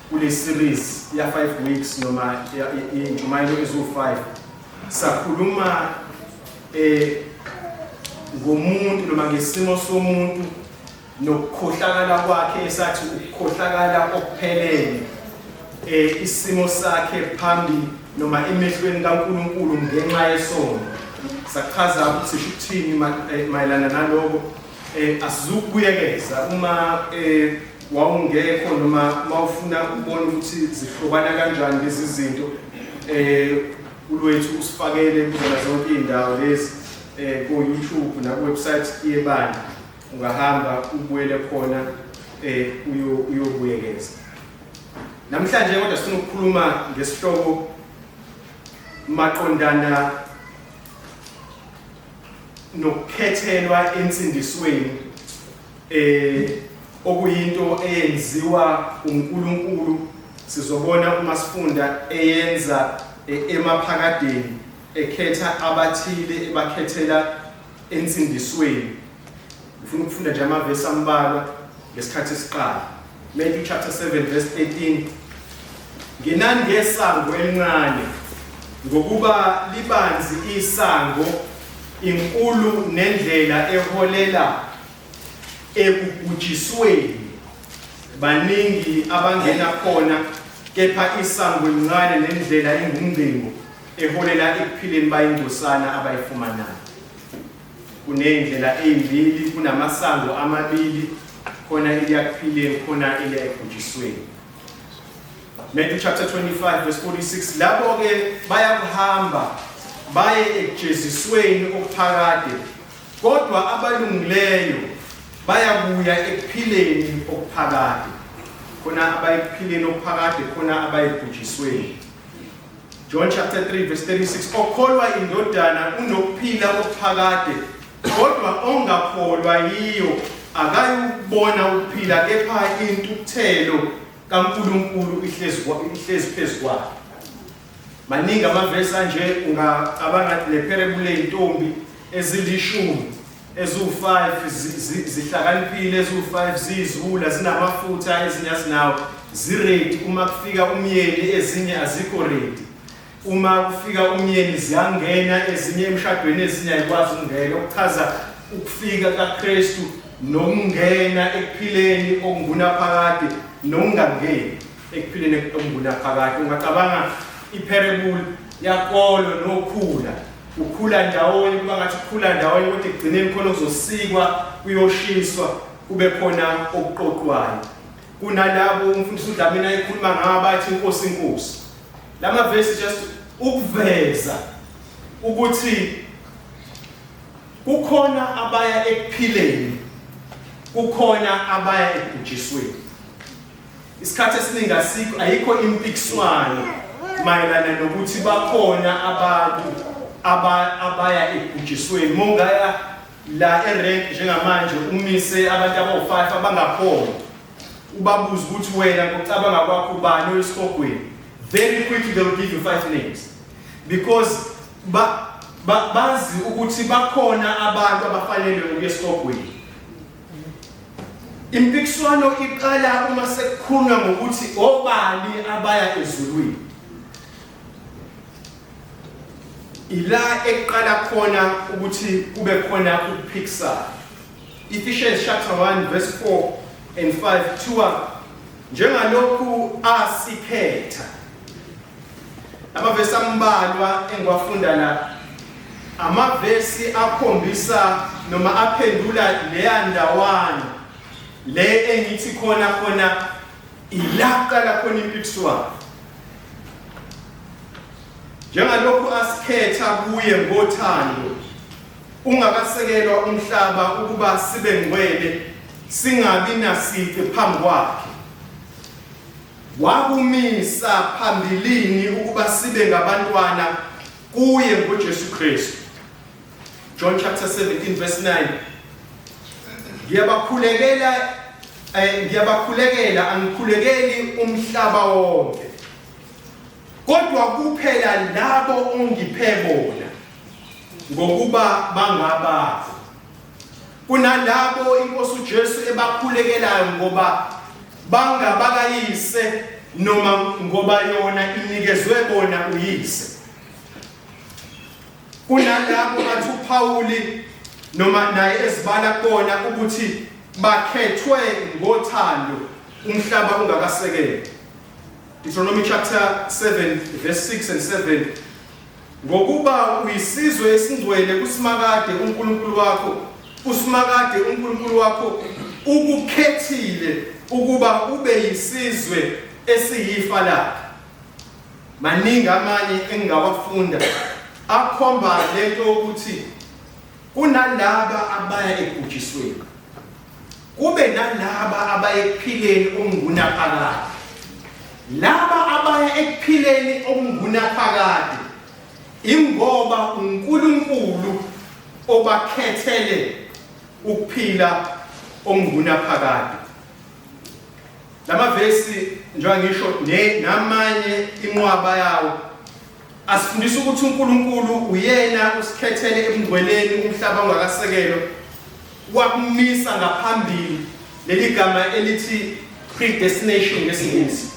kule series ya 5 weeks noma injumayelo ezo5 sakhuluma ngomuntu noma ngesimo somuntu nokukhohlakala kwakhe esathi ukukhohlakala okuphelele isimo sakhe phambi noma emehlweni kaNkulunkulu ngenxa yesono sachaza ukuthi shuthini mayelana naloko asizukubuyekeza uma wawungekho noma mawufuna ukubona ukuthi zihlobana kanjani lezi zinto ulwethu usifakele kuzona zonke indawo lezi ku YouTube na ku website yebandla ungahamba ubuyele khona uyobuyekeza. Namhlanje kodwa sifuna ukukhuluma ngesihloko maqondana nokukhethelwa ensindisweni okuyinto eyenziwa uNkulunkulu. Sizobona uma sifunda eyenza emaphakadeni ekhetha abathile ebakhethela ensindisweni. Ufuna ukufunda nje amavesi ambalwa ngesikhathi esiqala. Matthew chapter 7 verse 18. Nginani ngesango elincane ngokuba libanzi isango inkulu nendlela eholela ekubhujisweni baningi abangena khona, kepha isango lincane nendlela engumngcebo eholela ekuphileni bayingosana abayifumanayo. Kunendlela ezimbili, kunamasango amabili, khona eliyakuphileni khona eliyekubhujisweni. Matthew chapter 25 verse 46. Labo ke bayakuhamba baye ekujezisweni okuphakade, kodwa abalungileyo bayabuya ekuphileni okuphakade. Khona abayekuphileni okuphakade, khona abayekubhujisweni. John chapter 3 verse 36. Okholwa indodana unokuphila okuphakade, kodwa ongakholwa yiyo akayubona ukuphila, kepha intukuthelo kaNkulunkulu ihlezi phezu kwakhe. Maningi amavesi anje ungacabanga le parable yentombi ezilishumi ezu5 zihlakaniphile, ezu5 zizula zinamafutha, ezinye azinawo, ziready uma kufika umyeni, ezinye azikho ready. Uma kufika umyeni ziyangena, ezinye emshadweni ezinye ayikwazi ukungena, okuchaza ukufika kaKristu nokungena ekuphileni okungunaphakade nokungangeni ekuphileni okungunaphakade. Ungacabanga iparable yakolo nokhula, ukhula ndawonye, kuba ngathi ukhula ndawonye kodwa ekugcineni khona uzosikwa kuyoshiswa kube khona okuqoqwayo. Kunalabo umfundisi uDlamini ayikhuluma ngabo bathi inkosi inkosi. Lama verse just ukuveza ukuthi kukhona abaya ekuphileni, kukhona abaya ekubhujisweni. Isikhathi esiningi asikho, ayikho impikiswano mayelana nokuthi bakhona abantu abaya ekubhujisweni. Mongaya la erank njengamanje umise abantu abawu5 abangakhona, ubabuza ukuthi wena ngokucabanga kwakho ubani oyisihogweni, very quickly they will give you 5 names, because bazi ukuthi bakhona abantu abafanele ukuya esihogweni. Impikiswano iqala uma sekukhulunywa ngokuthi obani abaya ezulwini. Ila eqala khona ukuthi kube khona ukuphikisana. Ephesians chapter 1 verse 4 and 5 kuthiwa njengalokhu asikhetha. Amavesi ambalwa engiwafunda la, amavesi akhombisa noma aphendula leya ndawana le engithi khona ilaqala khona impikiswano. Njengalokhu asikhetha kuye ngothando, ungakasekelwa umhlaba ukuba sibe ngcwele, singabi nasici phambi kwakhe. Wakumisa phambilini ukuba sibe ngabantwana kuye ngoJesu Kristu. John chapter 17 verse 9. Ngiyabakhulekela angikhulekeli umhlaba wonke, kodwa kuphela labo ongiphe bona ngokuba bangabazi. Kunalabo inkosi uJesu ebakhulekelayo ngoba bangabakayise noma ngoba yona inikezwe bona uyise. Kunalabo athi uPawuli noma naye ezibala kona ukuthi bakhethwe ngothando umhlaba ungakasekelwa. Deuteronomy chapter 7 verse 6 and 7. Ngokuba uyisizwe esingcwele kuSimakade uNkulunkulu wakho, uSimakade uNkulunkulu wakho ukukhethile ukuba ube yisizwe esiyifa lakhe. Maningi amanye engingawafunda akhomba lento ukuthi kunalaba abaya ekubhujisweni, kube nalaba abaya ekuphileni okungunaphakade. Laba abaya ekuphileni okungunaphakade ingoba uNkulunkulu obakhethele ukuphila okungunaphakade. Lama verse njengoba ngisho namanye inqwaba yawo asifundisa ukuthi uNkulunkulu uyena usikhethele ebungcweleni umhlaba ongakasekelwa, wakumisa ngaphambili. Leli gama elithi predestination ngesingisi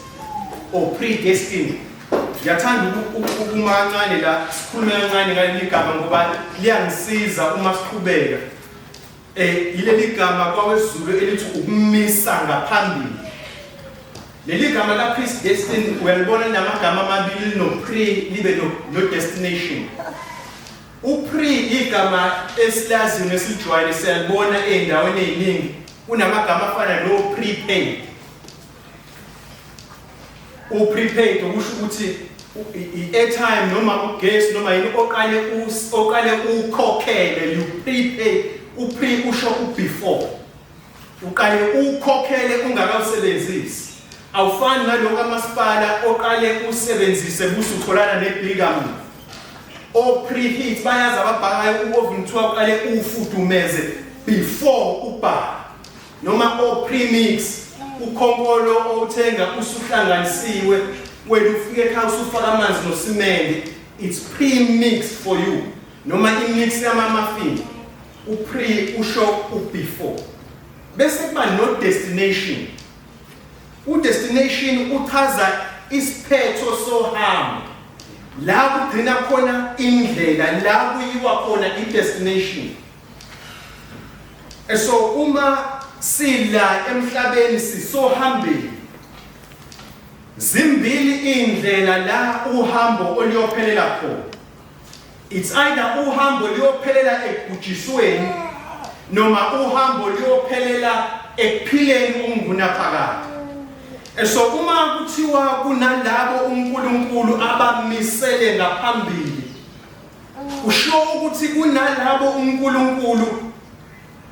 or predestined, ngiyathanda ukuma kancane la sikhulume kancane ngaleli gama ngoba liyangisiza uma siqhubeka. Ileli gama kwawezulu elithi ukumisa ngaphambili. Leli gama la predestined uyalibona namagama amabili no pre libe no destination. Upre igama esilazi nesijwayele siyalibona endaweni eziningi, kunamagama afana no prepaid. Prepaid okusho ukuthi i-airtime noma ugesi noma yini oqale ukhokhele, you prepay, usho before uqale ukhokhele ungakawusebenzisi. Awufani naloko amasipala oqale usebenzise buse utholana nebhikamu. Preheat bayaza ababhakayo u-oven kuthiwa uqale ufudumeze before ubhaka, noma premix ukhonkolo owuthenga usuhlanganisiwe wena ufike ekhaya usufaka amanzi nosimende, it's pre-mixed for you. Noma imix yama-muffin usho before. Bese kuba no destination. Destination uchaza isiphetho sohambo, la kugcina khona indlela, la kuyiwa khona i-destination. So uma sila emhlabeni sisohambeni, zimbili indlela la uhambo oliyophelela khona. It's either uhambo liyophelela ekubhujisweni noma uhambo liyophelela ekuphileni okungunaphakade. So uma kuthiwa kunalabo uNkulunkulu abamisele ngaphambili, kusho ukuthi kunalabo uNkulunkulu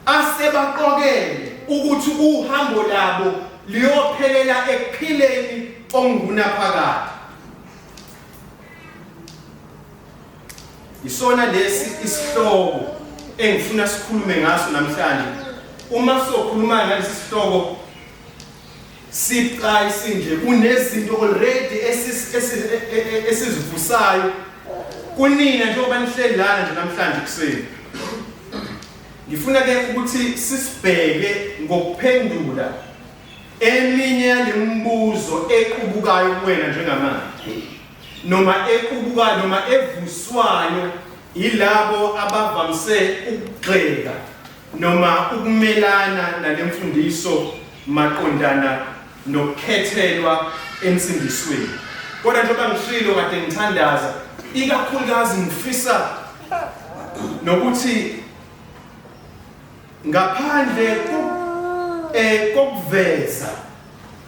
asebaqokele ukuthi uhambo labo liyophelela ekuphileni okungunaphakade. Isona lesi isihloko engifuna sikhulume ngaso namhlanje. Uma sokhuluma ngalesi sihloko siqhayi sinje kunezinto already esizivusayo kunina njengoba nihleli lana nje namhlanje kuseni. Ngifuna ke ukuthi sisibheke ngokuphendula eminye yalembuzo equbukayo kuwena njengamanje, noma equbukayo noma evuswayo ilabo abavamise ukugxeka noma ukumelana nalemfundiso maqondana nokukhethelwa ensindisweni. Kodwa njengoba ngishilo kade ngithandaza, ikakhulukazi ngifisa nokuthi ngaphandle kokuveza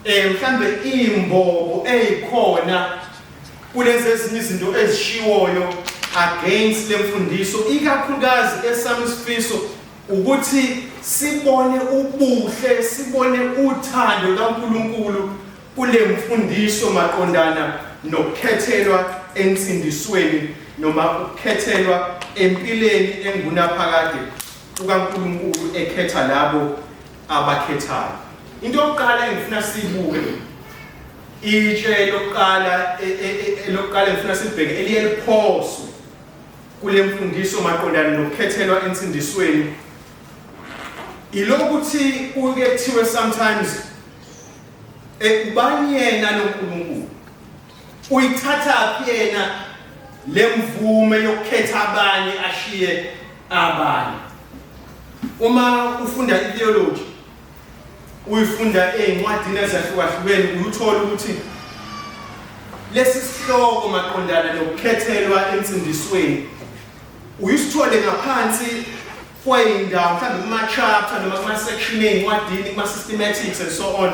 mhlambe imbobo ezikhona kulezi ezinye izinto ezishiwoyo against lemfundiso, ikakhulukazi esami isifiso ukuthi sibone ubuhle, sibone uthando kaNkulunkulu kule mfundiso maqondana nokukhethelwa ensindisweni noma ukukhethelwa empileni engunaphakade ukaNkulunkulu ekhetha labo abakhethayo. Into yokuqala engifuna siyibuke, itshe lokuqala engifuna sibheke eliyeliphoswe kule mfundiso maqondana nokukhethelwa ensindisweni, ilokuthi kuke kuthiwe sometimes ubani yena noNkulunkulu? Uyithatha yena lemvume yokukhetha abanye ashiye abanye? Uma ufunda itheology, uyifunda ezincwadini ezahlukahlukene, uyuthola ukuthi lesi sihloko maqondana nokukhethelwa ensindisweni uyisithole ngaphansi kweyindawo, mhlawumbe kuma-chapter noma kuma-section ezincwadini, kuma-systematics and so on,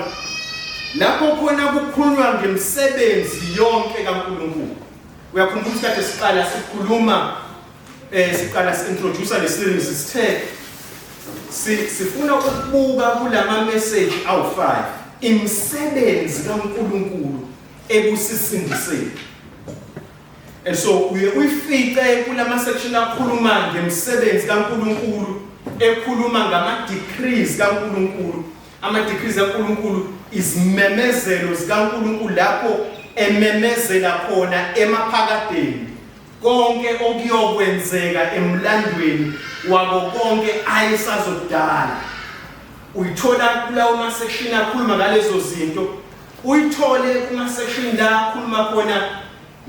lapho khona kukhulunywa ngemisebenzi yonke kaNkulunkulu. Uyakhumbula ukuthi kade siqala sikhuluma siqala si-introduce le series sithe sifuna ukubuka kulama message awu-5 imisebenzi kaNkulunkulu ebusisindiseni. And so uyifice kulama section akhuluma ngemisebenzi kaNkulunkulu, ekhuluma ngama-decrees kaNkulunkulu. Ama-decrees kaNkulunkulu izimemezelo zikaNkulunkulu lapho ememezela khona emaphakadeni konke okuyokwenzeka emlandweni wabo konke ayesazodala. Uyithola kulawo ma-section akhuluma ngalezo zinto. Uyithole kuma-section la akhuluma khona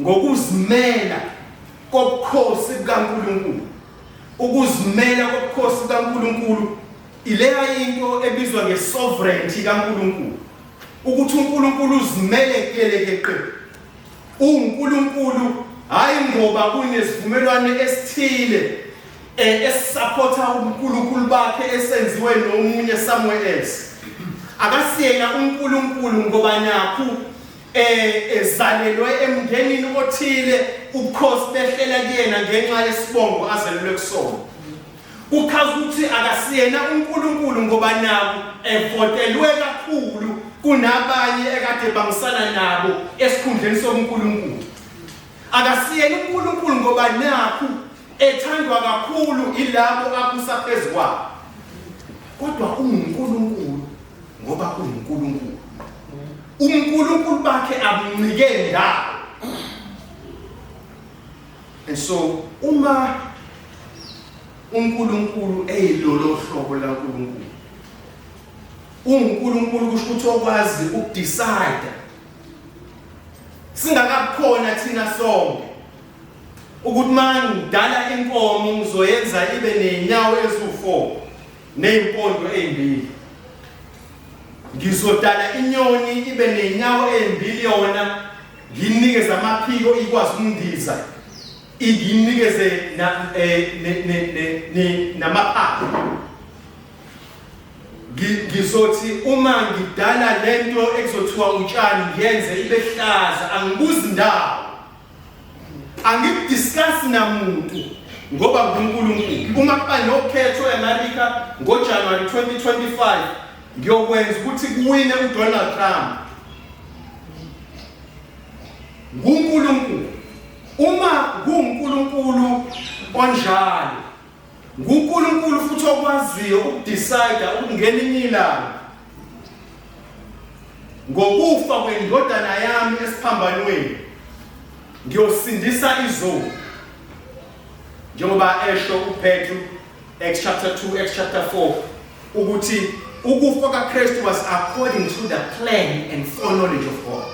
ngokuzimela kokukhosi kaNkulunkulu. Ukuzimela kokukhosi kaNkulunkulu ileya into ebizwa nge-sovereignty kaNkulunkulu. Ukuthi uNkulunkulu uzimele kuyelekeqe. uNkulunkulu hayi ngoba kunesivumelwano esithile esupporta uNkulunkulu bakhe esenziwe nomunye somewhere else. Akasiyena uNkulunkulu ngoba nakho ezalelwe emndenini othile ubukhosi behlela kuyena ngenxa yesibongo azelelwe kusona. Ukhaza ukuthi akasiyena uNkulunkulu ngoba nabo evotelwe kakhulu kunabanye ekade bangisana nabo esikhundleni soNkulunkulu. Akasiyena uNkulunkulu ngoba nakho ethandwa kakhulu ilabo abusa phezu kwabo. Kodwa uNkulunkulu ngoba uNkulunkulu. uNkulunkulu bakhe abunike ndawo. And so uma uNkulunkulu eyilolo hlobo laNkulunkulu, uNkulunkulu kusho ukuthi okwazi ukudecide singakakhona thina sonke ukuthi mangidala inkomo ngizoyenza ibe nenyawo ezu4 nezimpondo ezimbili, ngizodala inyoni ibe nenyawo ezimbili yona, nginikeze amaphiko ikwazi ukundiza, iginikeze namaphaphu. Ngizothi uma ngidala lento ekuzothiwa utshani ngiyenze ibe hlaza, angibuzi ndawo, angidiscuss namuntu ngoba nguNkulunkulu. Uma kuba nokhetho eAmerica ngoJanuary 2025 ngiyokwenza ukuthi kuwine uDonald Trump, nguNkulunkulu. Uma nguNkulunkulu onjalo, nguNkulunkulu futhi okwaziyo ukudecide ukungena inyilanga ngokufa kwendodana yami esiphambanweni, ngiyosindisa izulu. Njengoba esho uPetru Acts chapter 2 Acts chapter 4 ukuthi ukufa kaKristu was according to the plan and foreknowledge of God.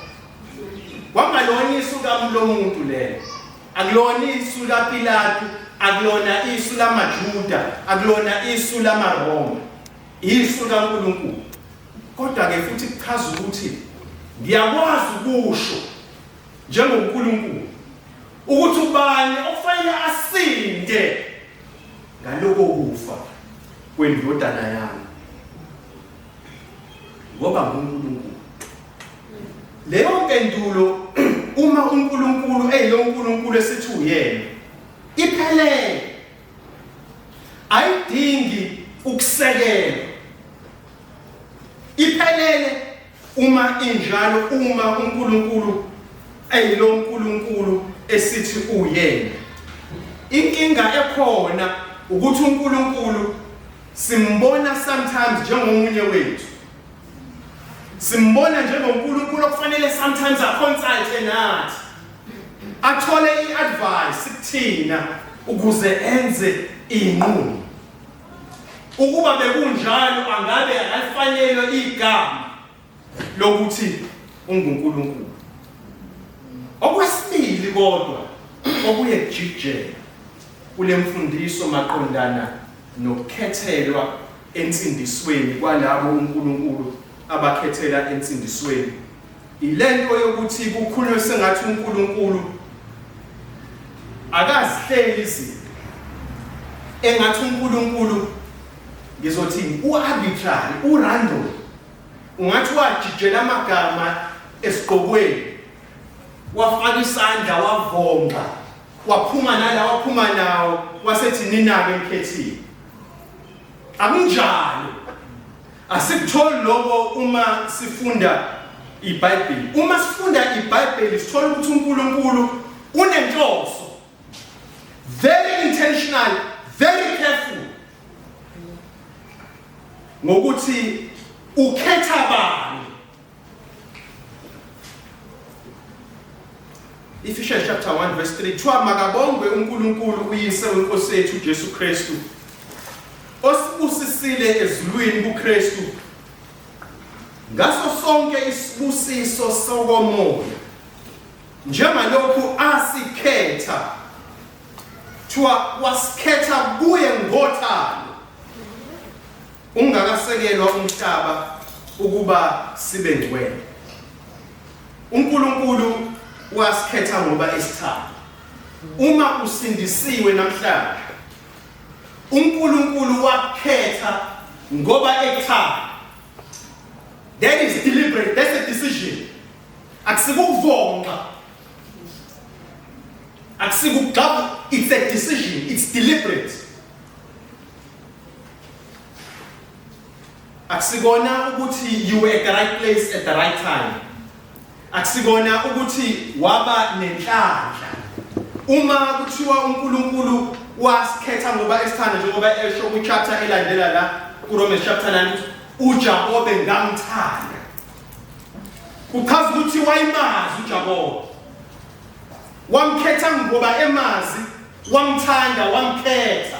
Wangalona isu kaMlomuntu lelo, akulona isu kaPilatu, akulona isu lamaJuda, akulona isu lamaRoma, isu kaNkulunkulu. Kodwa ke futhi kuchaza ukuthi ngiyakwazi ukusho njengoNkulunkulu ukuthi ubani okufanele asinde ngaloko kufa kwendodana yami ngoba nguNkulunkulu. Leyo mpendulo uma uNkulunkulu eyilo uNkulunkulu esithi uyena iphelele, ayidingi ukusekelwa, iphelele uma injalo, uma uNkulunkulu eyilo uNkulunkulu esithi uyena. Inkinga ekhona ukuthi uNkulunkulu simbona sometimes njengomunye wethu, simbona njengoNkulunkulu okufanele sometimes aconsult nathi, athole i-advice kuthina ukuze enze inqumo. Ukuba bekunjalo angabe alifanele igama lokuthi unguNkulunkulu. Okwesibili kodwa okuye kujijela kule mfundiso maqondana nokukhethelwa ensindisweni kwalabo uNkulunkulu abakhethela ensindisweni, ilento yokuthi kukhulunywe sengathi uNkulunkulu akazihleli izinto, engathi uNkulunkulu ngizothini uarbitrary, urandom, ungathi wajijela amagama esiqokweni, wafaka isandla, wavonga, waphuma nala, waphuma nawo, wasethi ninake emkhethile. Akunjalo. Asikutholi lokho uma sifunda iBhayibheli. Uma sifunda iBhayibheli sithola ukuthi uNkulunkulu unenhloso, very intentional, very careful, ngokuthi ukhetha bani. Ephesians chapter 1 verse 3, kuthiwa makabongwe uNkulunkulu uyise weNkosi yethu uJesu Kristu, osibusisile ezulwini kuKristu ngaso sonke isibusiso sokomoya, njengalokhu asikhetha, kuthiwa wasikhetha kuye ngothando, ungakasekelwa umhlaba ukuba sibe ngcwele. uNkulunkulu wasikhetha ngoba esithanda. Uma usindisiwe namhlanje, uNkulunkulu wakhetha ngoba ekuthanda. That is deliberate, that's a decision. Akusikuvonga. Akusikugaba, it's a decision, it's deliberate. Akusikona ukuthi you were at the right place at the right time. Akusikona ukuthi waba nenhlanhla. Uma kuthiwa uNkulunkulu wasikhetha ngoba esithanda, njengoba esho ku-chapter elandela la kuRomans chapter 9, uJakobe ngamthanda. Kuchaza ukuthi wayimazi uJakobe. Wamkhetha ngoba emazi, wamthanda, wamkhetha.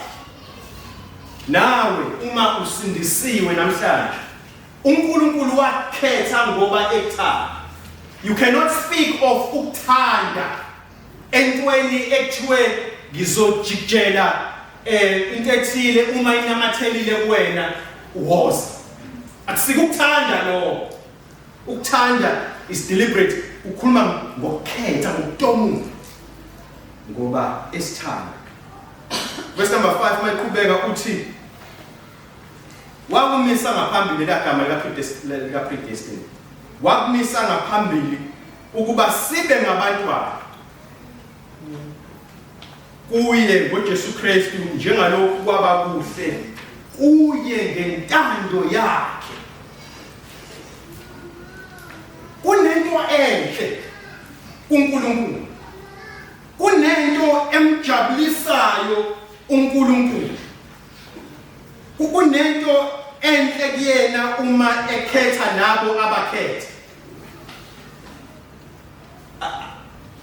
Nawe uma usindisiwe namhlanje, uNkulunkulu wakhetha ngoba ekuthanda. You cannot speak of ukuthanda entweni ekuthiwe ngizojikjela into ethile uma inamathelile kuwena woza. Akusikuthanda lo. Ukuthanda is deliberate, ukhuluma ngokukhetha, ngokutomuka ngoba esithanda. Verse number 5 mayiqhubeka uthi wakumisa ngaphambili lagama lika predestined. Wakumisa ngaphambili ukuba sibe ngabantu bakhe kuye ngoJesu Kristu, njengalokhu kwaba kuhle kuye ngentando yakhe. Kunento enhle kuNkulunkulu, kunento emjabulisayo uNkulunkulu, kunento enhle kuyena uma ekhetha nabo abakhetha.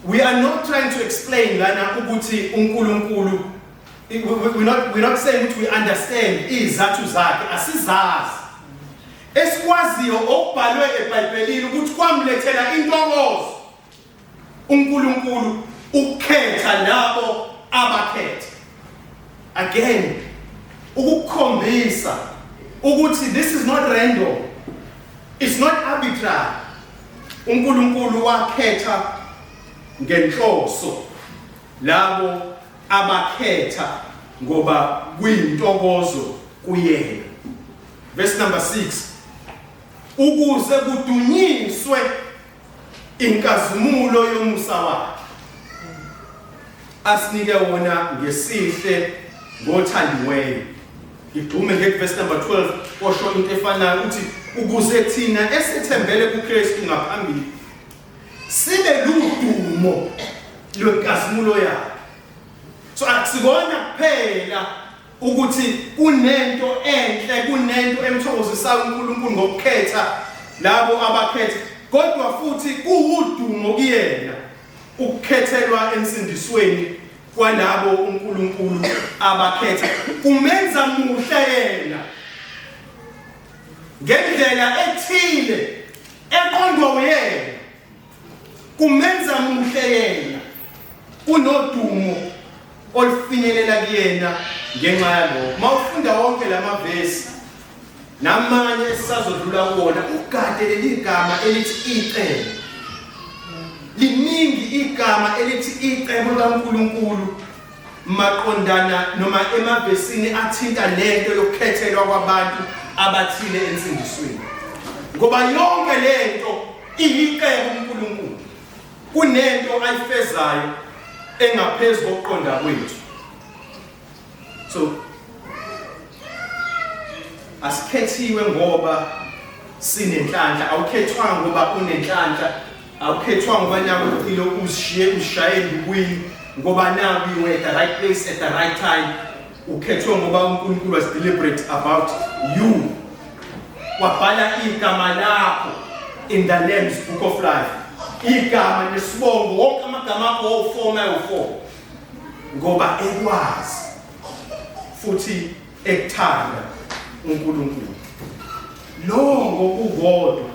We are not trying to explain lana ukuthi uNkulunkulu, we're not saying that we understand izathu zakhe, asizazi. Esikwaziyo okubhalwe eBhayibhelini ukuthi kwamlethela intokozo uNkulunkulu ukukhetha labo abakhetha. Again, ukukhombisa ukuthi this is not random, it's not arbitrary. uNkulunkulu wakhetha ngenhloso labo abakhetha ngoba kuyintokozo kuyena. Verse number 6, ukuze kudunyiswe inkazimulo yomusa wakhe, asinike wona ngesihle ngothandiweyo. Ngidume ngeverse number 12 osho into efanayo ukuthi ukuze thina esithembele kuKristu ngaphambili sibe ludumo lwenkazimulo yakhe. So akusikona kuphela ukuthi kunento enhle, kunento emthokozisayo uNkulunkulu ngokukhetha labo abakhetha, kodwa futhi kuwudumo kuyena ukukhethelwa ensindisweni kwalabo uNkulunkulu abakhetha. Kumenza muhle yena ngendlela ethile eqondwa uyena kumenza muhle yena unodumo olufinyelela kuyena ngenxa yalokho. Mawufunda wonke lamavesi namanye esizodlula kuwona ugade leli gama elithi icebo. Liningi igama elithi icebo likaNkulunkulu maqondana noma emavesini athinta lento yokukhethelwa kwabantu abathile ensindisweni. Ngoba yonke lento iyicebo uNkulunkulu. Kunento ayifezayo engaphezulu kokuqonda kwethu. So asikhethiwe ngoba sinenhlanhla, awukhethwanga ngoba unenhlanhla, awukhethwanga ngoba nawe uphile uzishiye ushayela ukwini ngoba nawe you were at the right place at the right time. Ukhethwe ngoba uNkulunkulu was deliberate about you. Wabhala igama lakho in the Lamb's Book of Life. Igama nesibongo wonke amagama akho awu4 ngoba ekwazi futhi ekuthanda uNkulunkulu. Lo ngokukodwa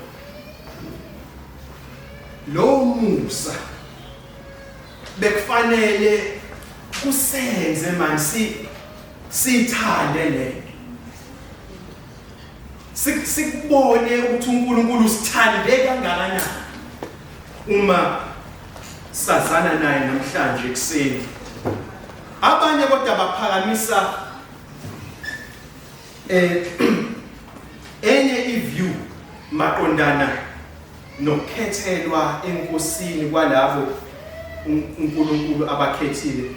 lo musa bekufanele kusenze manje sithande lento. Sikubone ukuthi uNkulunkulu usithande kangakanani uma sazana naye namhlanje ekseni. Abanye kodwa baphakamisa enye iview maqondana nokukhethelwa enkosini kwalabo uNkulunkulu abakhethile.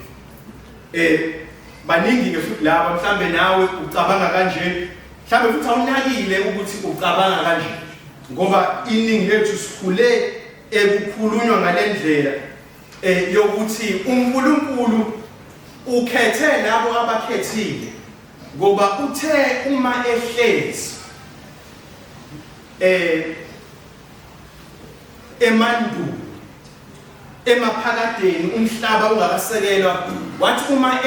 Baningi ke futhi laba mhlambe nawe ucabanga kanje, mhlambe futhi awunakile ukuthi ucabanga kanje ngoba iningi lethu sikhule ekukhulunywa ngalendlela yokuthi uNkulunkulu ukhethe labo abakhethile ngoba uthe uma ehlezi emandulo emaphakadeni umhlaba ungakasekelwa, wathi uma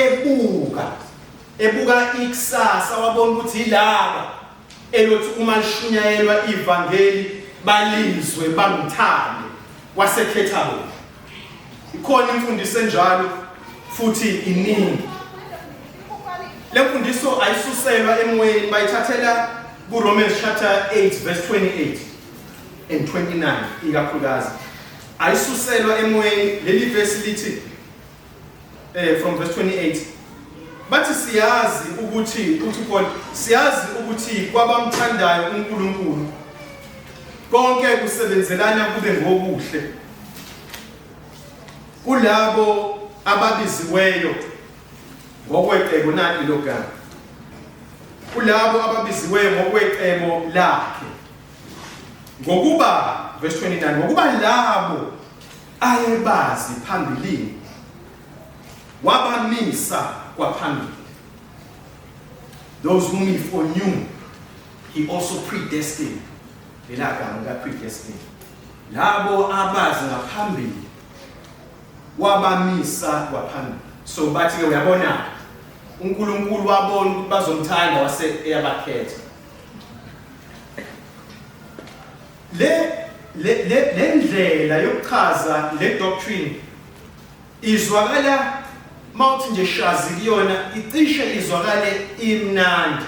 ebuka ikusasa wabona ukuthi ilaba elothi uma lishunyayelwa ivangeli balizwe bangithande wasekhetha bona. Ikhona imfundiso enjalo futhi iningi. Le mfundiso ayisuselwa emoyeni, bayithathela kuRomans chapter 8 verse 28 and 29 ikakhulukazi. Ayisuselwa emoyeni, leli verse lithi from verse 28 bathi siyazi ukuthi Paul siyazi ukuthi kwabamthandayo uNkulunkulu konke kusebenzelana kube ngokuhle kulabo ababiziweyo ngokwecebo nali logama, kulabo ababiziweyo ngokwecebo lakhe, ngokuba verse 29 ngokuba labo ayebazi phambilini wabamisa kwaphambili. Those whom he foreknew he also predestined. Elagama ka predestined. Labo abazi ngaphambili wabamisa kwaphambili. So bathi ke uyabona uNkulunkulu wabona ukuthi bazomthanda wase eyabakhetha. Le ndlela yokuchaza le doctrine izwakala mawuthi nje shazi kuyona icishe izwakale imnandi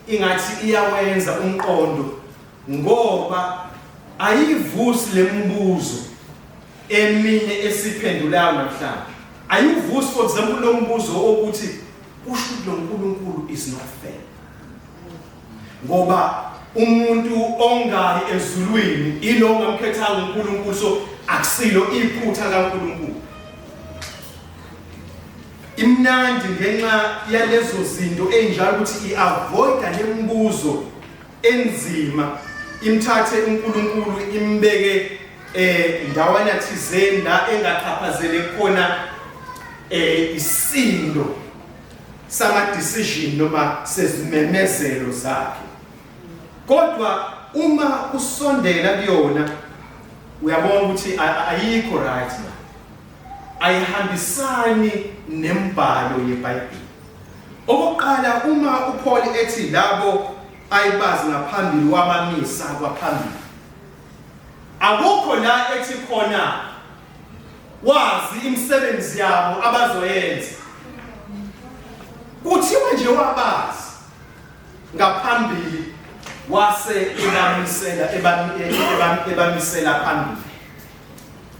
ingathi iyawenza umqondo ngoba ayivusi lembuzo eminye esiphendulayo namhlanje. Ayivusi for example lo mbuzo ukuthi usho lo uNkulunkulu is not fair ngoba umuntu ongayi ezulwini ilo ongamkhethanga uNkulunkulu, so akusilo iphutha kaNkulunkulu. Imnandi ngenxa yalezo zinto enjalo ukuthi iavoida lembuzo enzima, imthathe uNkulunkulu imbeke ndawana thizeni la engachaphazele khona isindo sama decision noma sezimemezelo zakhe. Kodwa uma usondela kuyona uyabona ukuthi ayikho right na, ayihambisani nembhalo yeBhayibheli. Okokuqala, uma uPaul ethi labo ayibazi ngaphambili wabamisa kwaphambili, akukho la ethi khona wazi imisebenzi yabo abazoyenza. Kuthiwa nje wabazi ngaphambili wase ebamisela phambili.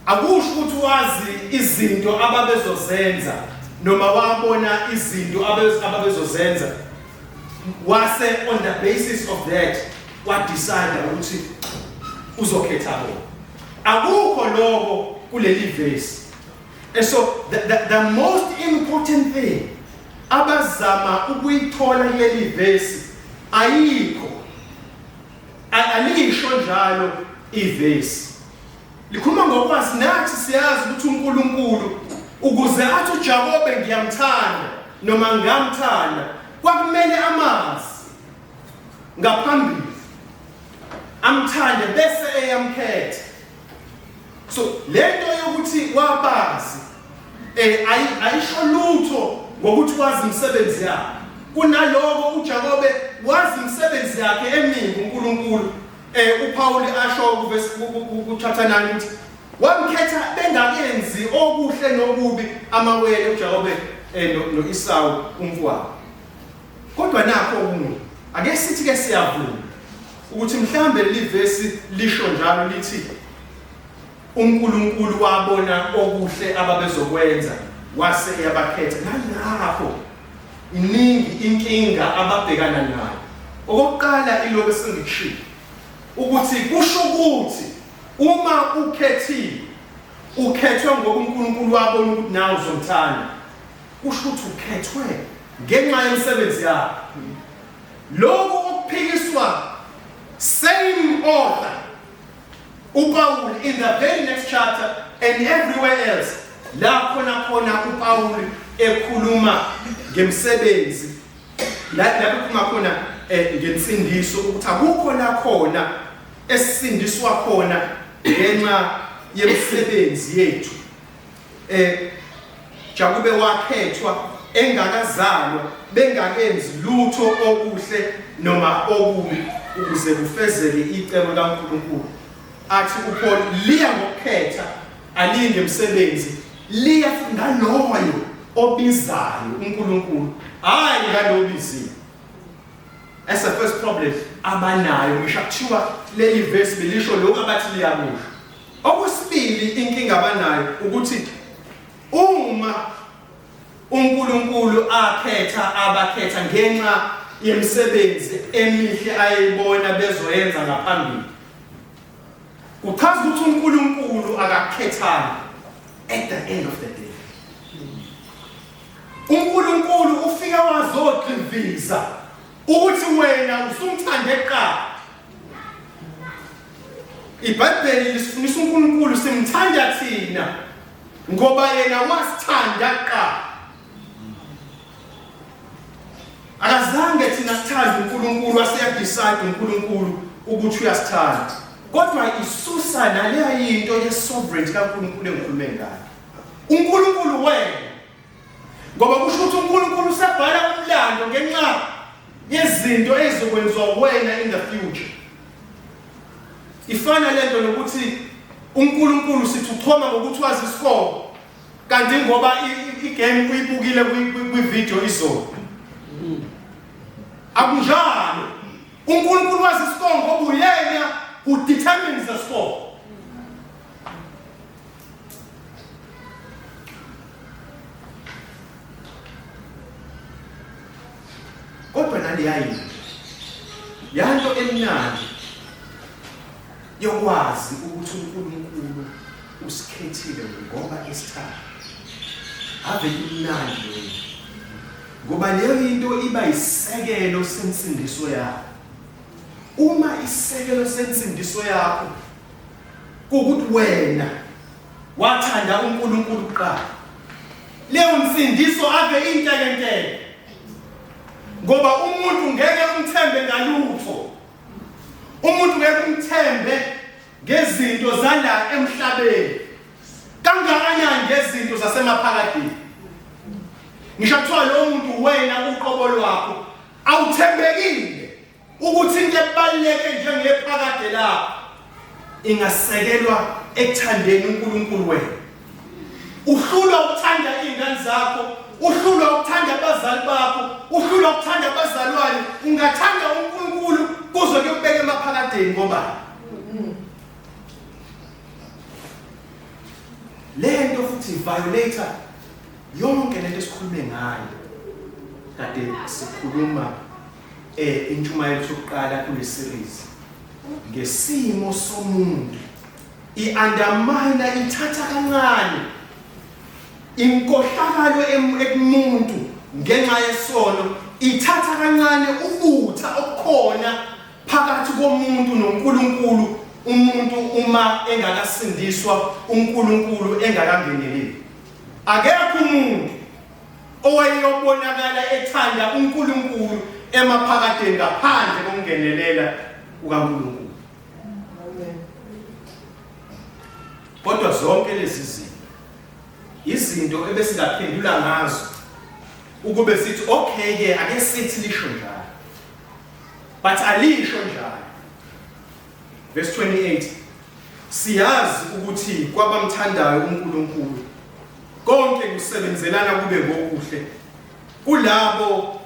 Akusho ukuthi wazi izinto ababezozenza noma wabona izinto ababezozenza wase on the basis of that wadecide ukuthi uzokhetha bona. Akukho lokho kuleli verse. And so the most important thing abazama ukuyithola leli verse ayikho. Alisho njalo iverse. Likhuluma ngokwazi nathi siyazi ukuthi uNkulunkulu ukuze athi uJakobe ngiyamthanda noma ngamthanda kwakumele amazi ngaphambili amthande bese eyamkhetha. So lento yokuthi wabazi ayisho lutho ngokuthi wazi imisebenzi yakhe. Kunaloko uJakobe wazi imisebenzi yakhe eminingi uNkulunkulu. uPaul asho ku chapter 9 ukuthi wamkhetha bengakenzi okuhle nokubi amawele uJakobe noEsau umfowabo. Kodwa nakho okunye ake sithi ke siyavuma ukuthi mhlambe leli verse lisho njalo lithi uNkulunkulu wabona okuhle ababezokwenza wase eyabakhetha. Nalapho iningi inkinga ababhekana nayo. Okokuqala iloko esingikushilo ukuthi kusho ukuthi uma ukhethiwe ukhethwe ngoba uNkulunkulu wabona ukuthi nawe uzomthanda. Kusho ukuthi ukhethwe ngenxa yemisebenzi yakho. Lokho okuphikiswa same author uPaul in the very next chapter and everywhere else la khona uPaul ekhuluma ngemsebenzi lapho kuma khona ngensindiso ukuthi akukho la khona esindiswa khona ngenxa yemisebenzi yethu. Jakube wakhethwa engakazalwa bengakenzi lutho okuhle noma okubi ukuze kufezeke icebo kaNkulunkulu. Athi uPaul liya ngokukhetha alinge emsebenzi liya ngaloyo obizayo uNkulunkulu hayi ngalobiziwe. That's the first problem abanayo ngisho kuthiwa leli verse belisho lokho abathi liyakusho. Okwesibili inkinga abanayo ukuthi uma uNkulunkulu akhetha abakhetha ngenxa yemisebenzi emihle ayibona bezoyenza ngaphambili, uchaza ukuthi uNkulunkulu akakhethanga at the end of the day. uNkulunkulu ufika wazogqiviza ukuthi wena usumthande kuqala. iBhayibheli lisifundisa uNkulunkulu simthanda thina ngoba yena wasithanda kuqala. Akazange thina sithande uNkulunkulu aseyadecide uNkulunkulu ukuthi uyasithanda. Kodwa isusa naleya yinto yesovereignty kaNkulunkulu engikhulume ngayo. uNkulunkulu wena ngoba kusho ukuthi uNkulunkulu usebhala umlando ngenxa yezinto ezokwenziwa wena in the future. Ifana lento nokuthi uNkulunkulu sithi uchoma ngokuthi wazi iscore kanti ngoba igame uyibukile kwi-video izolo. Akunjalo. uNkulunkulu wazi iscore ngoba uyena who determines the score. Kodwa naliyayini yanto emnandi yokwazi ukuthi uNkulunkulu usikhethile ngoba isithanda. Ave imnandi ngoba leyo into iba isekelo sensindiso yakho. Uma isekelo sensindiso yakho ukuthi wena wathanda uNkulunkulu kuqala, leyo nsindiso ave inteke ngoba umuntu ngeke umthembe ngalutho. Umuntu ngeke umthembe ngezinto zala emhlabeni kangakanani ngezinto zasemaphakadeni. Ngisho kuthiwa lo muntu wena uqobo lwakho awuthembekile ukuthi into ebaluleke njengephakade lapho ingasekelwa ekuthandeni uNkulunkulu wena. Uhlulwa ukuthanda izingane zakho, uhlulwa ukuthanda abazali bakho, uhlulwa ukuthanda abazalwane, ungathanda uNkulunkulu kuze kuyobeka emaphakadeni ngoba lento futhi violator yonke lento esikhulume ngayo. Kade sikhuluma intshumayelo yokuqala kule series ngesimo somuntu, iandamana ithatha kancane inkohlakalo ekumuntu ngenxa yesono, ithatha kancane ubutha obukhona phakathi komuntu noNkulunkulu, umuntu uma engakasindiswa, uNkulunkulu engakangeneleli. Akekho umuntu owayeyobonakala ethanda uNkulunkulu emaphakadeni ngaphandle kokungenelela kukaNkulunkulu. Kodwa zonke lezi izinto ebesingaphendula ngazo ukube sithi okay ke ake sithi lisho njalo, but alisho njalo. Verse 28, siyazi ukuthi kwabamthandayo uNkulunkulu konke kusebenzelana kube ngokuhle kulabo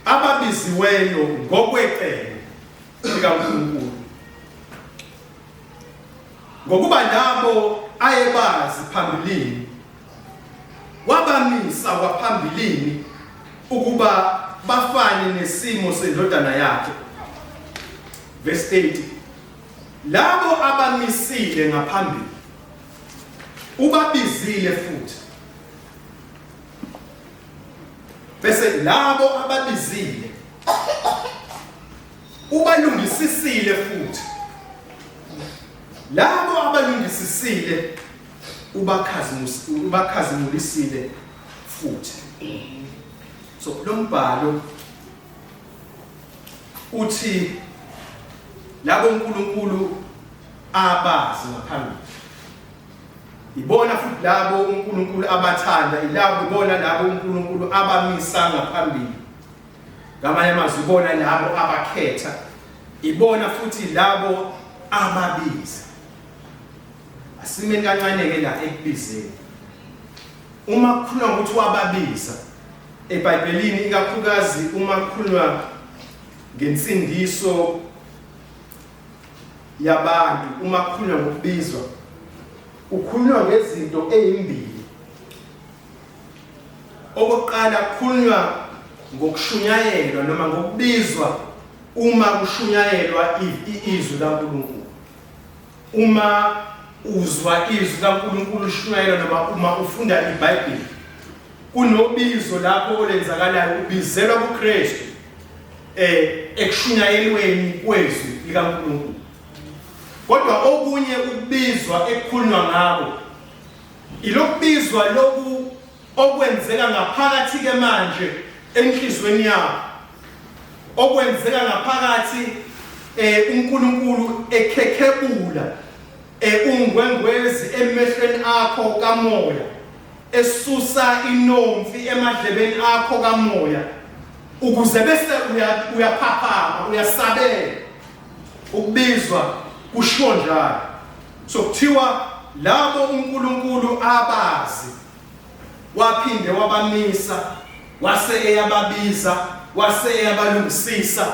ababiziweyo ngokweqelo likaNkulunkulu, ngokuba labo ayebazi phambilini wabamisa kwaphambilini ukuba bafane nesimo sendodana yakhe. Verse 8, labo abamisile ngaphambili ubabizile futhi. Bese labo ababizile ubalungisisile futhi, labo abalungisisile ubakhazimulisile futhi. So lo mbhalo uthi labo uNkulunkulu abazi ngaphambili, ibona futhi labo uNkulunkulu abathanda, ilabo ibona labo uNkulunkulu abamisa ngaphambili. Ngamanye amazwi ibona labo abakhetha, ibona futhi labo ababiza. Asime kancane ke la ekubizeni. Uma kukhulunywa ukuthi wababiza eBhayibhelini, ikakhulukazi uma kukhulunywa ngensindiso yabantu, uma kukhulunywa ngokubizwa, ukhulunywa ngezinto ezimbili. Okokuqala kukhulunywa ngokushunyayelwa noma ngokubizwa uma kushunyayelwa izwi laNkulunkulu. Uma uzwa izwi laNkulunkulu lishunyayelwa noma uma ufunda iBhayibheli, kunobizo lapho olenzakalayo ubizelwa kuKristu ekushunyayelweni kwezwi likaNkulunkulu. Kodwa okunye ukubizwa ekukhulunywa ngabo ilokubizwa loku okwenzeka ngaphakathi ke manje enhlizweni yakho, okwenzeka ngaphakathi uNkulunkulu ekhekhebula ungwengwezi emehlweni akho kamoya, esusa inomfi emadlebeni akho kamoya, ukuze bese uyaphaphama, uyasabela. Ukubizwa kusho njalo. So kuthiwa labo uNkulunkulu abazi waphinde wabamisa, wase eyababiza, wase eyabalungisisa,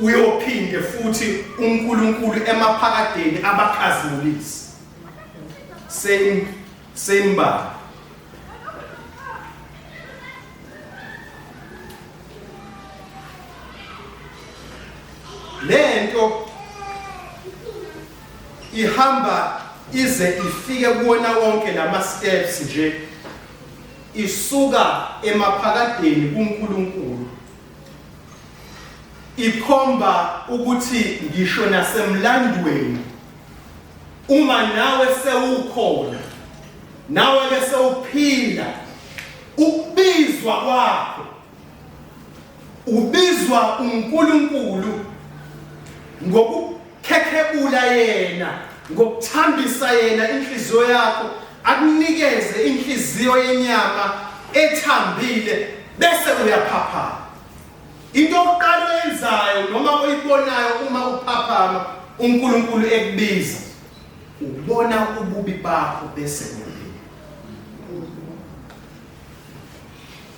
uyophinde futhi uNkulunkulu emaphakadeni abakhazimulisi. Same. Lento ihamba ize ifike kuwona wonke lama steps nje, isuka emaphakadeni kuNkulunkulu, ikhomba ukuthi ngisho nasemlandweni uma nawe sewukhona, nawe bese uphila, ukubizwa kwakho ubizwa uNkulunkulu ngokukhekhebula yena, ngokuthambisa yena inhliziyo yakho, akunikeze inhliziyo yenyama ethambile, bese uyaphaphama. Into yokuqala oyenzayo noma oyibonayo uma uphaphama uNkulunkulu ekubiza ubona ububi bakho bese uyaphila.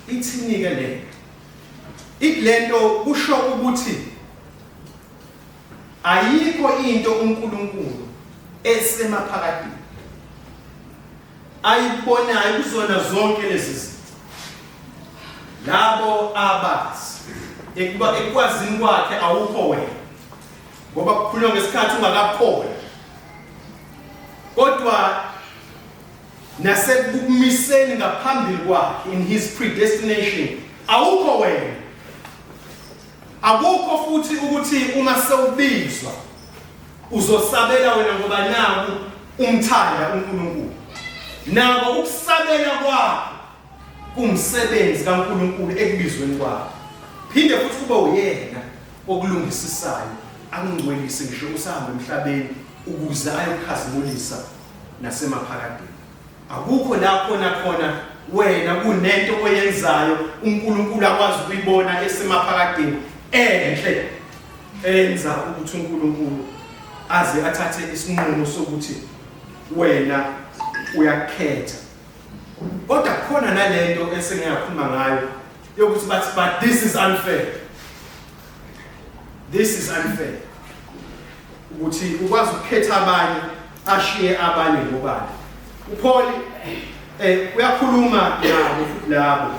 Ithini-ke le? Lento kusho ukuthi ayikho into uNkulunkulu esemaphakadeni ayibonayo kuzona zonke lezi zinto. Labo abazi ekwazini kwakhe awukho wena, ngoba kukhulunywa ngesikhathi ungakaphola, kodwa nasekumiseni ngaphambili kwakhe in his predestination awukho wena. Akukho futhi ukuthi uma sewubizwa uzosabela wena ngoba naku umthanda uNkulunkulu. Nako ukusabela kwakho kumsebenzi kaNkulunkulu ekubizweni kwakho. Phinde futhi kube uyena okulungisisayo angcwelise ngisho usahamba emhlabeni ukuze ayokhazimulisa nasemaphakadeni. Akukho lapho nakhona wena kunento oyenzayo uNkulunkulu akwazi ukuyibona esemaphakadeni enhle enza ukuthi uNkulunkulu aze athathe isinqumo sokuthi wena uyakhetha. Kodwa khona nalento esengiyakhuluma ngayo yokuthi bathi but this is unfair. This is unfair. Ukuthi ukwazi ukukhetha abanye ashiye abanye ngobani. uPaul uyakhuluma nabo labo.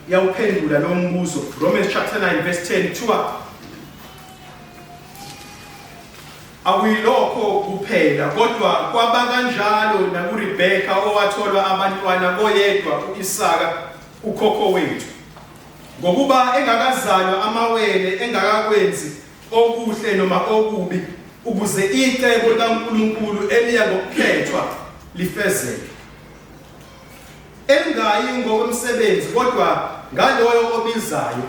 Yawuphendula lo mbuzo Romans chapter 9 verse 10 kuthiwa akuyilokho kuphela kodwa kwaba kanjalo nakuRebecca owatholwa abantwana koyedwa uIsaka ukhokho wethu, ngokuba engakazalwa amawele engakakwenzi okuhle noma okubi, ukuze icebo likaNkulunkulu eliya ngokukhethwa lifezeke, engayi ngokomsebenzi kodwa ngaloyo obizayo.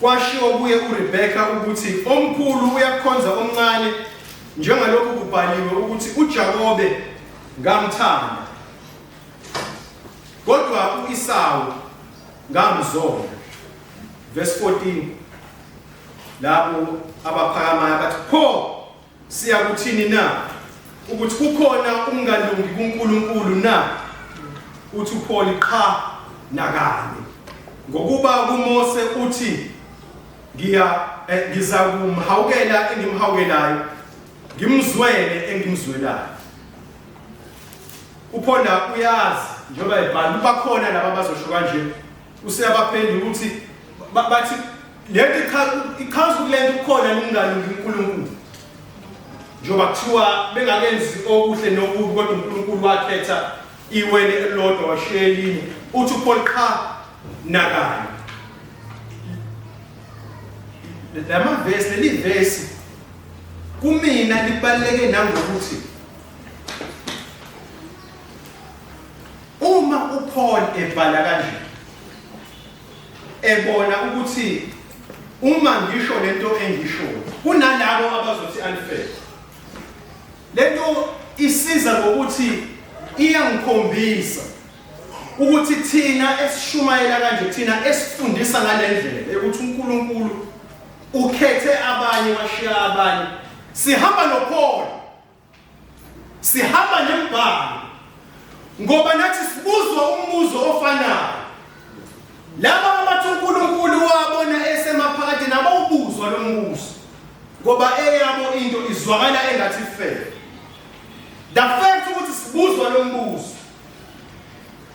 Kwashiwo kuye uRebecca ukuthi omkhulu uyakhonza omncane, njengalokhu kubhaliwe ukuthi uJakobe ngamthanda kodwa uEsawu ngamzonda. Verse 14, labo abaphakamayo bathi pho siyakuthini na ukuthi kukhona ukungalungi kuNkulunkulu na? Uthi uPaul cha nakani, ngokuba kuMose uthi ngizakumhawukela engimhawukelayo, ngimzwele engimzwelayo. uPaul uyazi njengoba ebhala bakhona laba abazosho kanje, useyabaphendula ukuthi bathi lento ichaza ukuthi lento kukhona ukungalungi kuNkulunkulu, njengoba kuthiwa bengakenzi okuhle nokubi kodwa uNkulunkulu wakhetha iwele elilodwa washiya elinye. Uthi uPaul cha nakani. Leli vesi kumina libaluleke nangokuthi uma uPaul ebhala kanje ebona ukuthi uma ngisho lento engishoyo kunalabo abazothi unfair, lento isiza ngokuthi iyangikhombisa ukuthi thina esishumayela kanje, thina esifundisa ngalendlela ukuthi uNkulunkulu ukhethe abanye washiya abanye, sihamba noPaul, sihamba nembhalo, ngoba nathi sibuzwa umbuzo ofanayo. Laba abathi uNkulunkulu wabona esemaphakadeni abawubuzwa lo mbuzo, ngoba eyabo into izwakala engathi fair. The fact ukuthi sibuzwa lo mbuzo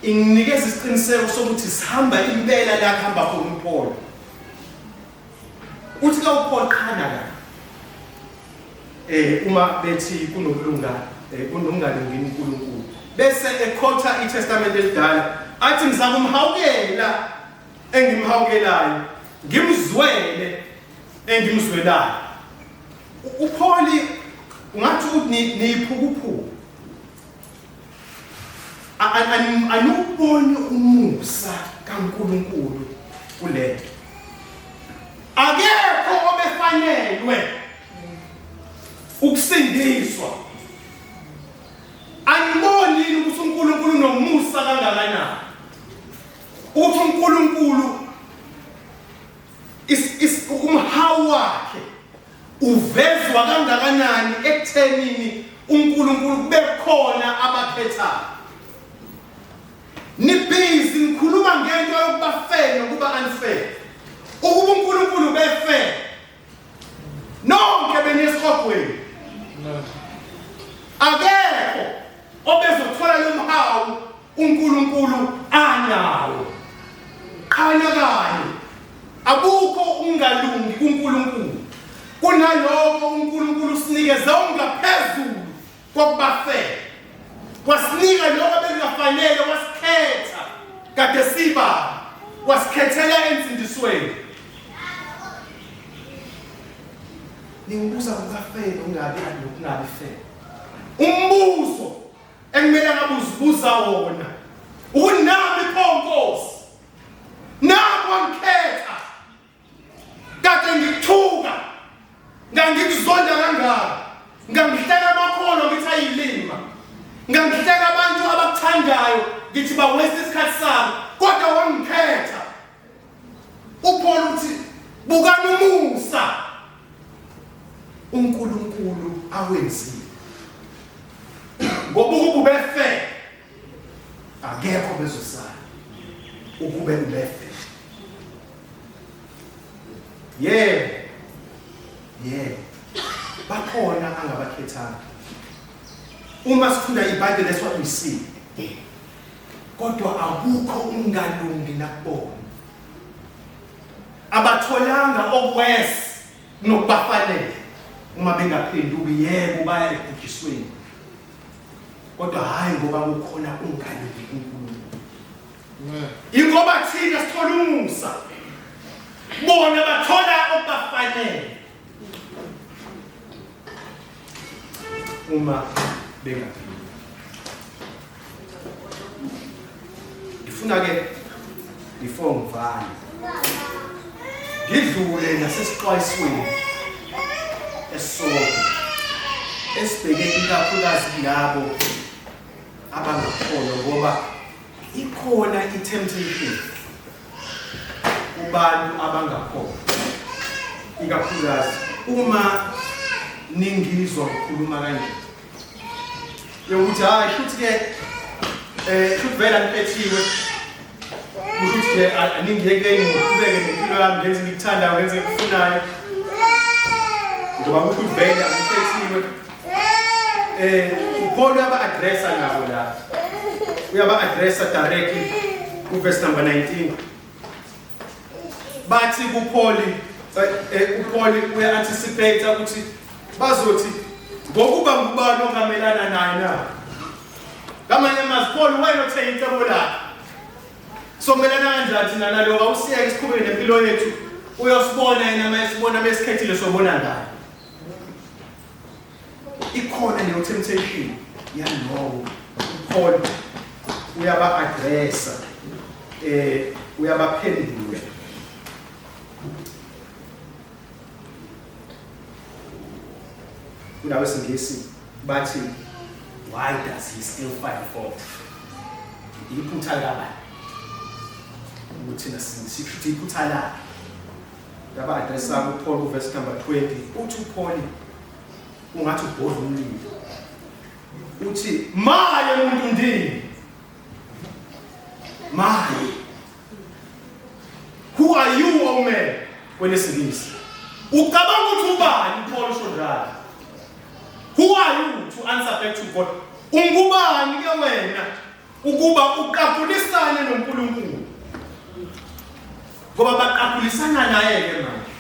inginikeza isiqiniseko sokuthi sihamba impela la kuhamba khona uPaul. Uthi ka uPaul khana la uma bethi kunokulunga kunokungalungi uNkulunkulu, bese ekhotha iTestament elidala athi ngizakumhawukela engimhawukelayo, ngimzwele engimzwelayo. uPaul ungathi niyiphukuphuku, anuboni umusa kaNkulunkulu kulento. Akekho obefanelwe ukusindiswa. Aniboni ukuthi uNkulunkulu nomusa kangakanani, ukuthi uNkulunkulu umhawu wakhe kangakanani ekuthenini uNkulunkulu kube khona abakhethayo. Nibhizi nikhuluma ngento yokuba fair nokuba unfair. Ukuba uNkulunkulu ube fair. Nonke benesihogweni. Akekho obezothola lo mhawu uNkulunkulu anawo. Khanya kanye. Abukho ungalungi kuNkulunkulu. Kunaloko uNkulunkulu sinikeza ungaphezulu kokuba fair. Wasinika lokho bekungafanele wasikhetha kade siba wasikhethela ensindisweni. Ningibuza kukafair ungabe nokungabe fair. Umbuzo ekumele ngabuzibuza wona. Unami phonkosi. Nabo ngikhetha. Kade ngithuka. Ngangikuzonda kangaka. Ngangihleka amakhono ngithi ayilima. Ngangihleka abantu abakuthandayo ngithi bawese isikhathi sabo. Kodwa wangikhetha. Upholo uthi bukani umusa uNkulunkulu awenzile. Ngoba ukube fair akekho bezosala. Ukube ubefe. Bakhona angabakhethanga. Uma sifunda iBhayibheli that's what we see. Kodwa akukho ungalungi nakubona. Abatholanga okwes nokubafanele. Uma bengaphenduki yebo baya ekujisweni. Kodwa hayi ngoba kukhona ungalungi kuNkulunkulu. Ingoba thina sithola umusa. Bona bathola okubafanele. Uma bengaphenduki. Ngifuna ke before ngivale ngidlule nasesixwayisweni esonke esibheke ikakhulukazi labo abangakholwa ngoba ikhona i-temptation kubantu abangakholwa ikakhulukazi uma ningizwa ukukhuluma kanje yokuthi hayi futhi ke futhi vela ngiphethiwe ukuthi ke aningiyeke ngibeke nempilo yami ngenze ngikuthandayo ngenze ngikufunayo ngoba ukuthi vela ngiphethiwe uPaul uyaba-addressa nabo la uyaba-addressa directly ku-verse number 19 bathi kuPaul uya-anticipate ukuthi bazothi ngokuba ngubani ongamelana naye na ngamanye amazwi Paul wayenothela inhlebo lakhe somelana kanjani thina naloku awusiyeke siqhubeke nempilo yethu uyosibona yena mayesibona besikhethile sobona ngayo ikhona leyo temptation yalowo Paul uyaba-addressa uyabaphendula kunawe singisi bathi why does he still find fault? Iphutha kabani ukuthi nasisho iphutha la yaba-addressa kuPaul verse number 20 uthi uPaul ungathi ubhodla umlilo uthi maye umuntu ndini maye who are you oh man kwenesingisi ucabanga ukuthi ubani Paul shonjani who are you to answer back to God ungubani ke wena ukuba uqaphulisane noNkulunkulu ngoba baqaphulisana naye ke manje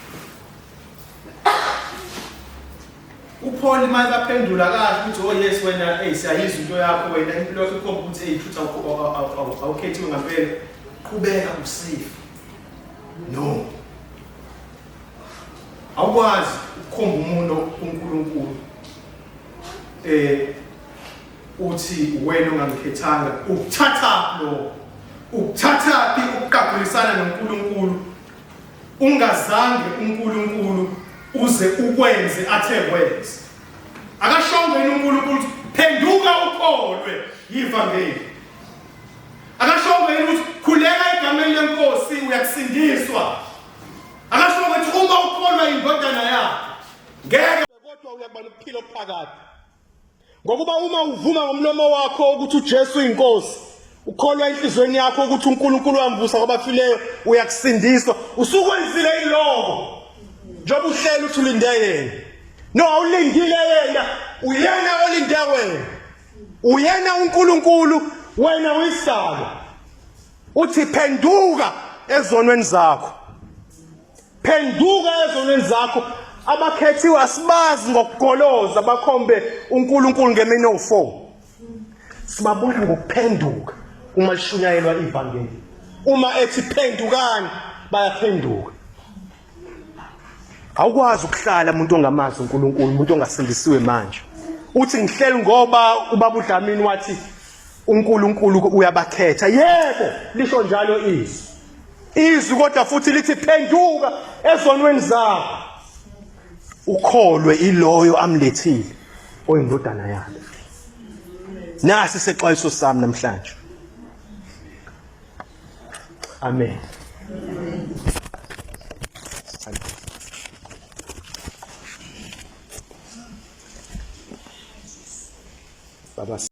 uPaul manje baphendula kahle ukuthi oh yes wena siyayizwa into yakho wena impilo yakho ikhomba ukuthi truth awukhethiwe ngempela qhubeka usafe no awukwazi ukukhomba umuntu uNkulunkulu uthi wena ongamkhethanga ukuthatha lo ukuthatha ukuqaphulisana noNkulunkulu ungazange uNkulunkulu uze ukwenze athe kwenze akashongo yena uNkulunkulu phenduka ukholwe yivangeli akashongo yena ukuthi khuleka egameni lenkosi uyakusindiswa akashongo ukuthi uma ukholwa indodana yakhe ngeke kodwa uyakuba nokuphila okuphakade. Ngokuba uma uvuma ngomlomo wakho ukuthi uJesu uyinkosi, ukholwa enhlizweni yakho ukuthi uNkulunkulu wamvusa kwabafileyo, uyakusindiswa, usukwenzile iloko. Njengoba uhleli uthi ulinde yena. No, awulindile yena, uyena olinde wena. Uyena uNkulunkulu, wena uyisalo. Uthi phenduka ezonweni zakho. Phenduka ezonweni zakho. Abakhethiwe asibazi ngokugoloza bakhombe uNkulunkulu ngemini o4. Sibabona ngokuphenduka uma lishunyayelwa ivangeli. Uma ethi phendukani bayaphenduka. Awukwazi ukuhlala umuntu ongamazi uNkulunkulu, umuntu ongasindisiwe manje. Uthi ngihleli ngoba ubaba uDlamini wathi uNkulunkulu uyabakhetha. Yebo, lisho njalo izwi. Izwi kodwa futhi lithi phenduka ezonweni zakho. Ukholwe iloyo amlethile oyindodana yakhe. Nasi sexwayiso sami namhlanje. Amen. Baba